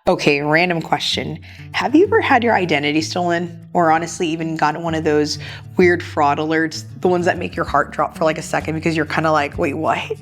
Okay, random question. Have you ever had your identity stolen? Or honestly, even gotten one of those weird fraud alerts, the ones that make your heart drop for like a second because you're kind of like, wait, what?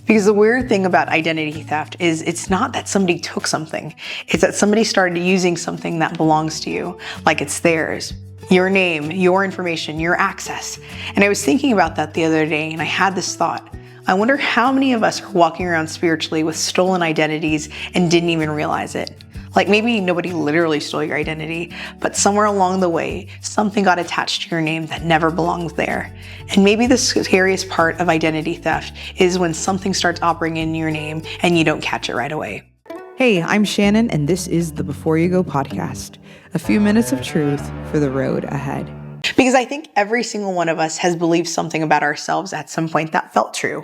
Because the weird thing about identity theft is it's not that somebody took something, it's that somebody started using something that belongs to you, like it's theirs. Your name, your information, your access. And I was thinking about that the other day and I had this thought. I wonder how many of us are walking around spiritually with stolen identities and didn't even realize it. Like maybe nobody literally stole your identity, but somewhere along the way, something got attached to your name that never belongs there. And maybe the scariest part of identity theft is when something starts operating in your name and you don't catch it right away. Hey, I'm Shannon, and this is the Before You Go podcast. A few minutes of truth for the road ahead. Because I think every single one of us has believed something about ourselves at some point that felt true,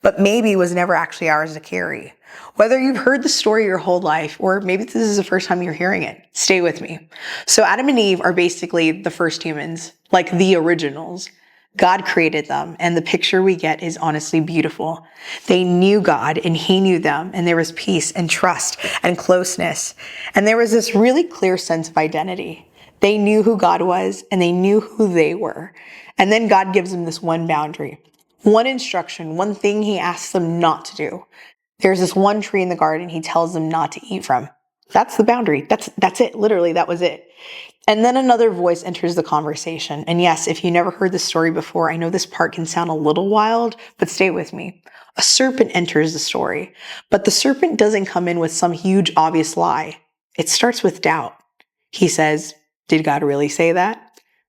but maybe was never actually ours to carry. Whether you've heard the story your whole life, or maybe this is the first time you're hearing it, stay with me. So Adam and Eve are basically the first humans, like the originals. God created them, and the picture we get is honestly beautiful. They knew God, and He knew them, and there was peace and trust and closeness. And there was this really clear sense of identity. They knew who God was, and they knew who they were. And then God gives them this one boundary, one instruction, one thing He asks them not to do. There's this one tree in the garden He tells them not to eat from. That's the boundary. That's it. Literally, that was it. And then another voice enters the conversation. And yes, if you never heard this story before, I know this part can sound a little wild, but stay with me. A serpent enters the story, but the serpent doesn't come in with some huge obvious lie. It starts with doubt. He says, "Did God really say that?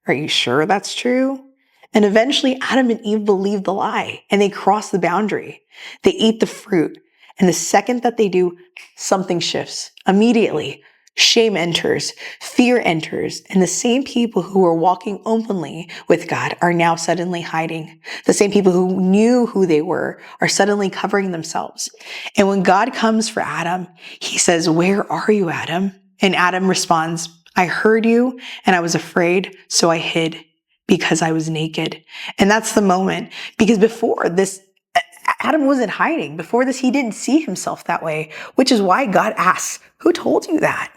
Are you sure that's true?" And eventually Adam and Eve believe the lie and they cross the boundary. They eat the fruit. And the second that they do, something shifts. Immediately, shame enters, fear enters, and the same people who were walking openly with God are now suddenly hiding. The same people who knew who they were are suddenly covering themselves. And when God comes for Adam, He says, "Where are you, Adam?" And Adam responds, "I heard you and I was afraid, so I hid because I was naked." And that's the moment, because before this, Adam wasn't hiding. Before this, he didn't see himself that way, which is why God asks, "Who told you that?"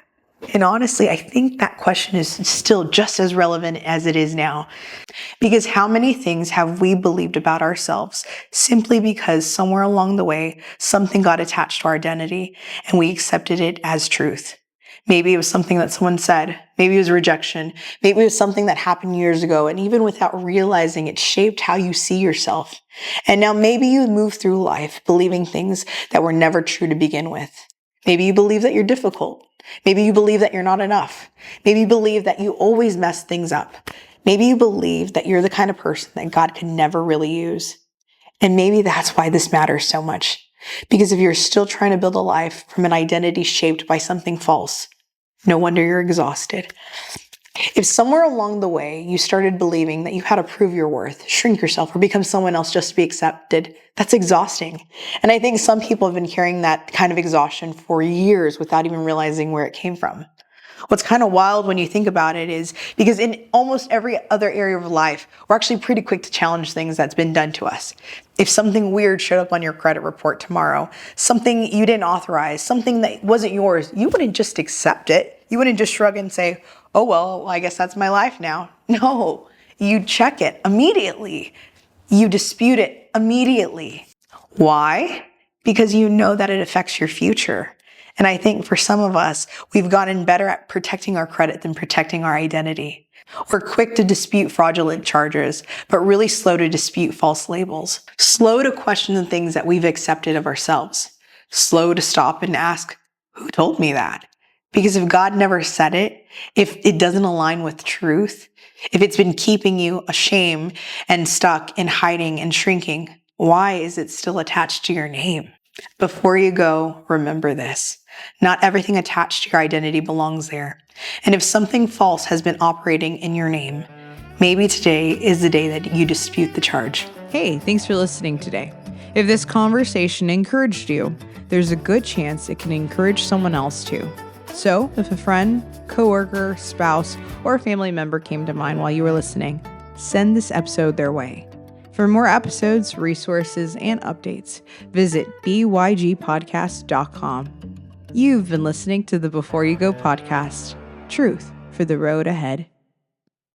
And honestly, I think that question is still just as relevant as it is now. Because how many things have we believed about ourselves simply because somewhere along the way, something got attached to our identity and we accepted it as truth? Maybe it was something that someone said. Maybe it was rejection. Maybe it was something that happened years ago. And even without realizing it shaped how you see yourself. And now maybe you move through life believing things that were never true to begin with. Maybe you believe that you're difficult. Maybe you believe that you're not enough. Maybe you believe that you always mess things up. Maybe you believe that you're the kind of person that God can never really use. And maybe that's why this matters so much. Because if you're still trying to build a life from an identity shaped by something false, no wonder you're exhausted. If somewhere along the way you started believing that you had to prove your worth, shrink yourself, or become someone else just to be accepted, that's exhausting. And I think some people have been carrying that kind of exhaustion for years without even realizing where it came from. What's kind of wild when you think about it is because in almost every other area of life, we're actually pretty quick to challenge things that's been done to us. If something weird showed up on your credit report tomorrow, something you didn't authorize, something that wasn't yours, you wouldn't just accept it. You wouldn't just shrug and say, "Oh, well, I guess that's my life now." No, you check it immediately. You dispute it immediately. Why? Because you know that it affects your future. And I think for some of us, we've gotten better at protecting our credit than protecting our identity. We're quick to dispute fraudulent charges, but really slow to dispute false labels. Slow to question the things that we've accepted of ourselves. Slow to stop and ask, "Who told me that?" Because if God never said it, if it doesn't align with truth, if it's been keeping you ashamed and stuck in hiding and shrinking, why is it still attached to your name? Before you go, remember this. Not everything attached to your identity belongs there. And if something false has been operating in your name, maybe today is the day that you dispute the charge. Hey, thanks for listening today. If this conversation encouraged you, there's a good chance it can encourage someone else too. So if a friend, coworker, spouse, or a family member came to mind while you were listening, send this episode their way. For more episodes, resources, and updates, visit bygpodcast.com. You've been listening to the Before You Go podcast. Truth for the road ahead.